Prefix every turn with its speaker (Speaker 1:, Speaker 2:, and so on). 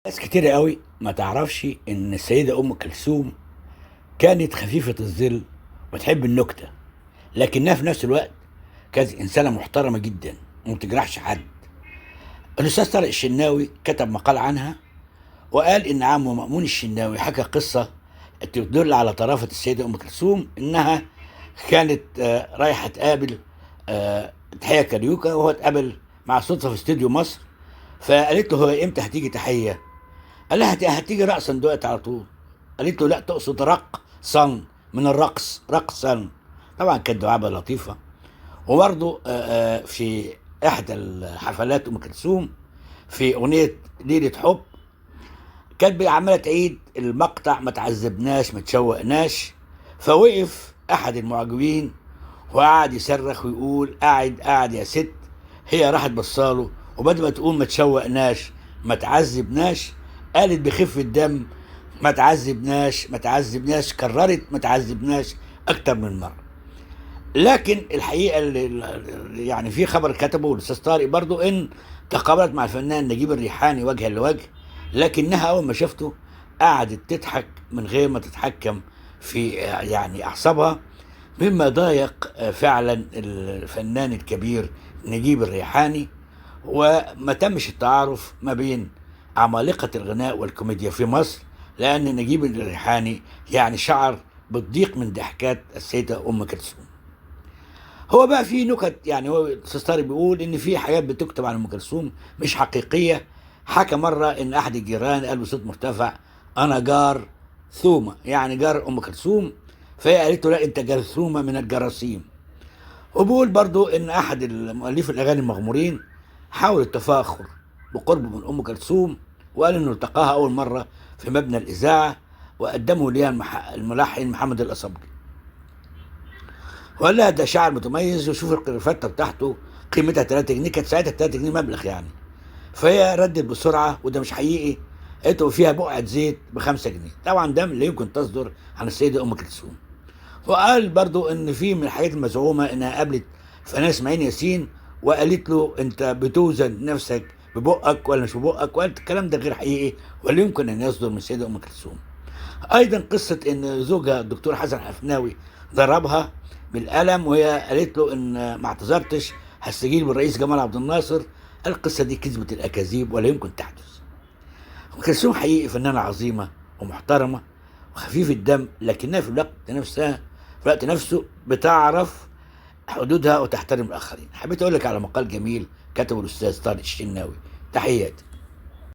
Speaker 1: ناس كتيرة قوي ما تعرفش ان السيدة ام كلثوم كانت خفيفة الظل وتحب النكتة، لكنها في نفس الوقت كانت انسانة محترمة جدا وما بتجرحش حد. الاستاذ طارق الشناوي كتب مقال عنها وقال ان عمه مأمون الشناوي حكى قصة تدل على طرافة السيدة ام كلثوم، انها كانت رايحة تقابل تحية كاريوكا، وهو اتقابل مع صدفة في استوديو مصر. فقالت له هو امتى هتيجي تحية؟ قال لها هتيجي رقصا دلوقتي على طول. قالت له لا، تقصد رقصا من الرقص، رقصا. طبعا كانت دعابه لطيفه. وبرضه في احدى الحفلات ام كلثوم في اغنيه ليله حب كانت عماله تعيد المقطع ما تعذبناش ما تشوقناش. فوقف احد المعجبين وقعد يصرخ ويقول قاعد قاعد يا ست. هي راحت بصاله، وبدل ما تقول ما تشوقناش ما تعذبناش، قالت بخفة دم ما تعذبناش ما تعذبناش، كررت ما تعذبناش اكتر من مره. لكن الحقيقه يعني في خبر كتبه الاستاذ طارق برضو ان تقابلت مع الفنان نجيب الريحاني وجها لوجه، لكنها اول ما شفته قعدت تضحك من غير ما تتحكم في يعني اعصابها، مما ضايق فعلا الفنان الكبير نجيب الريحاني. وما تمش التعارف ما بين عمالقة الغناء والكوميديا في مصر، لأن نجيب الريحاني يعني شعر بالضيق من ضحكات السيدة أم كلثوم. هو بقى في نكت، يعني هو الاستاذ طارق بيقول ان في حاجات بتكتب عن ام كلثوم مش حقيقيه. حكى مره ان احد الجيران قال بصوت مرتفع انا جار ثومه، يعني جار ام كلثوم. فهي قالت له لا، انت جرثومه من الجراثيم. وبيقول برضو ان احد المؤلفين الاغاني المغمورين حاول التفاخر بقربه من ام كلثوم، وقال انه التقاها اول مره في مبنى الاذاعه وقدمه ليها الملحن محمد الاصبجي، وقال لها ده شعر متميز وشوف الفتة بتاعته قيمتها 3 جنيه. كانت ساعتها 3 جنيه مبلغ يعني. فهي ردت بسرعه وده مش حقيقي، قالت له فيها بقعه زيت ب5 جنيه. طبعا ده لا يمكن تصدر عن السيده ام كلثوم. وقال برضو ان في من الحاجات المزعومه انها قابلت فنان اسماعيل ياسين وقالت له انت بتوزن نفسك ببقك ولا مش ببقك، وقالت الكلام ده غير حقيقي ولا يمكن ان يصدر من السيده ام كلثوم. ايضا قصه ان زوجها الدكتور حسن حفناوي ضربها بالقلم وهي قالت له ان ما اعتذرتش هستجيب بالرئيس جمال عبد الناصر، القصه دي كذبه الاكاذيب ولا يمكن تحدث. ام كلثوم حقيقي فنانه عظيمه ومحترمه وخفيف الدم، لكنها في الوقت نفسه بتعرف حدودها وتحترم الاخرين. حبيت اقول لك على مقال جميل كتبه الاستاذ طارق الشناوي. تحياتي.